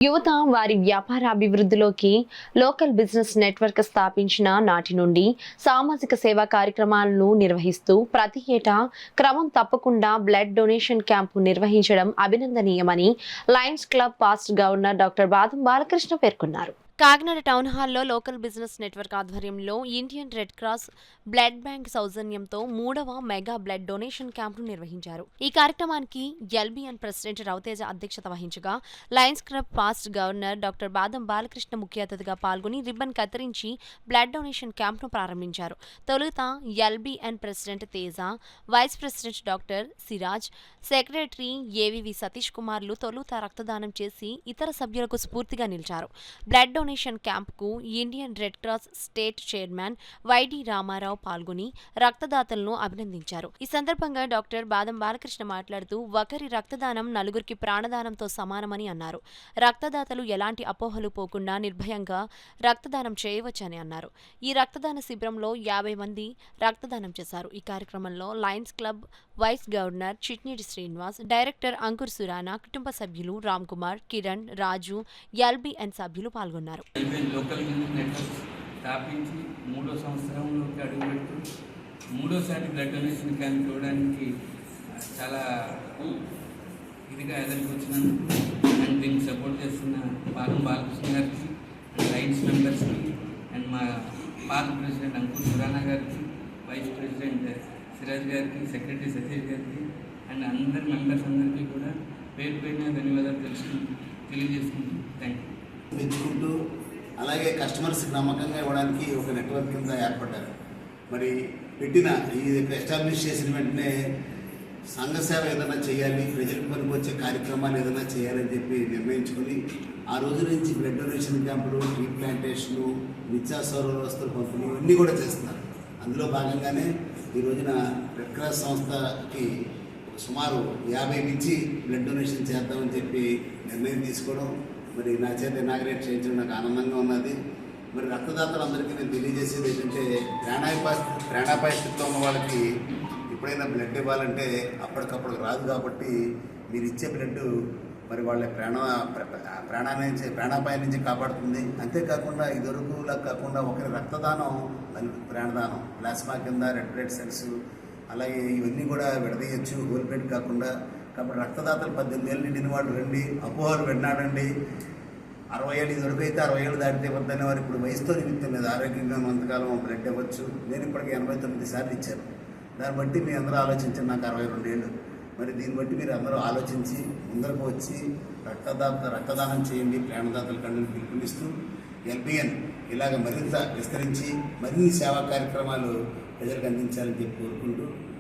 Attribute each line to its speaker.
Speaker 1: యువత వారి వ్యాపార అభివృద్ధిలోకి లోకల్ బిజినెస్ నెట్వర్క్ స్థాపించిన నాటి నుండి సామాజిక సేవా కార్యక్రమాలను నిర్వహిస్తూ ప్రతి ఏటా క్రమం తప్పకుండా బ్లడ్ డొనేషన్ క్యాంపు నిర్వహించడం అభినందనీయమని Lions club past governor doctor బాదం బాలకృష్ణ పేర్కొన్నారు. కాకినాడ టౌన్ హాల్లో లోకల్ బిజినెస్ నెట్వర్క్ ఆధ్వర్యంలో Indian Red cross blood bank సౌజన్యంతో 3వ మెగా బ్లడ్ డొనేషన్ క్యాంపును నిర్వహించారు. ఈ కార్యక్రమానికి ఎల్బిఎన్ ప్రెసిడెంట్ రవితేజ అధ్యక్షత వహించగా Lions club past governor doctor బాదం బాలకృష్ణ ముఖ్య అతిథిగా పాల్గొని రిబ్బన్ కత్తిరించి బ్లడ్ డొనేషన్ క్యాంపును ప్రారంభించారు. తొలుత LBN president Teja, vice president doctor Siraj, secretary AVV Satish కుమార్లు తొలుత రక్తదానం చేసి ఇతర సభ్యులకు స్ఫూర్తిగా నిలిచారు. బ్లడ్ డొనేషన్ క్యాంపుకు Indian Red Cross state chairman YD Ramarao పాల్గొని రక్తదాతలను అభినందించారు. ఈ సందర్భంగా డాక్టర్ బాదం బాలకృష్ణ మాట్లాడుతూ ఒకరి రక్తదానం నలుగురికి ప్రాణదానంతో సమానమని అన్నారు. రక్తదాతలు ఎలాంటి అపోహలు పోకుండా నిర్భయంగా రక్తదానం చేయవచ్చని అన్నారు. ఈ రక్తదాన శిబిరంలో 50 మంది రక్తదానం చేశారు. ఈ కార్యక్రమంలో Lions Club vice governor Chitneedi Srinivas, director Ankur Surana, కుటుంబ సభ్యులు రామ్ కుమార్, కిరణ్, రాజు, ఎల్బిఎన్ సభ్యులు పాల్గొన్నారు.
Speaker 2: లోకల్ బిజినెస్ నెట్వర్క్ స్థాపించి 3వ సంవత్సరంలోకి అడుగుపెడుతూ 3వసారి బ్లడ్ డొనేషన్ క్యాంప్ ఇవ్వడానికి చాలా ఇదిగా ఎదుర్కొచ్చినాను. అండ్ దీనికి సపోర్ట్ చేస్తున్న బాదం బాలకృష్ణ గారికి, లయన్స్ మెంబర్స్కి, అండ్ మా పాత ప్రెసిడెంట్ అంకుర్ సురానా గారికి, వైస్ ప్రెసిడెంట్ సిరాజ్ గారికి, సెక్రటరీ సతీష్ గారికి, అండ్ అందరి మెంబర్స్ అందరికీ కూడా పేరు పేరున ధన్యవాదాలు తెలియజేసుకుంటూ థ్యాంక్ యూ.
Speaker 3: పెంచుకుంటూ అలాగే కస్టమర్స్కి నమ్మకంగా ఇవ్వడానికి ఒక నెట్వర్క్ కింద ఏర్పడ్డారు. మరి పెట్టిన ఈ ఎస్టాబ్లిష్ చేసిన వెంటనే సంఘ సేవ ఏదైనా చేయాలి, ప్రజలకు పనికొచ్చే కార్యక్రమాలు ఏదైనా చేయాలని చెప్పి నిర్ణయించుకుని ఆ రోజు నుంచి బ్లడ్ డొనేషన్ క్యాంపులు, ట్రీ ప్లాంటేషన్లు, నిత్యావసర వస్తువుల పంపిణీ ఇవన్నీ కూడా చేస్తున్నారు. అందులో భాగంగానే ఈ రోజున రెడ్ క్రాస్ సంస్థకి సుమారు 50 నుంచి బ్లడ్ డొనేషన్ చేద్దామని చెప్పి నిర్ణయం తీసుకోవడం, మరి నా చేత ఇనాగ్రేట్ చేయించడం నాకు ఆనందంగా ఉన్నది. మరి రక్తదాతలందరికీ నేను తెలియజేసేది ఏంటంటే ప్రాణాపాయ స్థితిలో ఉన్న వాళ్ళకి ఎప్పుడైనా బ్లడ్ ఇవ్వాలంటే అప్పటికప్పుడు రాదు. కాబట్టి మీరు ఇచ్చే బ్లడ్ మరి వాళ్ళ ప్రాణాపాయం నుంచి కాపాడుతుంది. అంతేకాకుండా ఇదివరకులా కాకుండా ఒకరి రక్తదానం ప్రాణదానం, ప్లాస్మా కింద రెడ్ బ్లడ్ సెల్స్ అలాగే ఇవన్నీ కూడా విడదీయచ్చు, హోల్ బ్లడ్ కాకుండా. కాబట్టి రక్తదాతలు 18 ఏళ్ళు నిండిన వాళ్ళు రండి, అపోహలు విన్నాడండి. 60 ఏళ్ళు ఇదివరకు అయితే 60 ఏళ్ళు దాటితే వద్దనే వారు ఇప్పుడు వయసుతో నిమిత్తం లేదు, ఆరోగ్యంగా అంతకాలం బ్లడ్ ఇవ్వచ్చు. నేను ఇప్పటికీ 89 సార్లు ఇచ్చాను. దాన్ని బట్టి మీ అందరూ ఆలోచించండి. నాకు 62 ఏళ్ళు. మరి దీన్ని బట్టి మీరు అందరూ ఆలోచించి ముందరకు వచ్చి రక్తదానం చేయండి. ప్రాణదాతల కండలు పిలుపునిస్తూ ఎల్బిఎన్ ఇలాగ మరింత విస్తరించి మరిన్ని సేవా కార్యక్రమాలు ప్రజలకు అందించాలని చెప్పి కోరుకుంటూ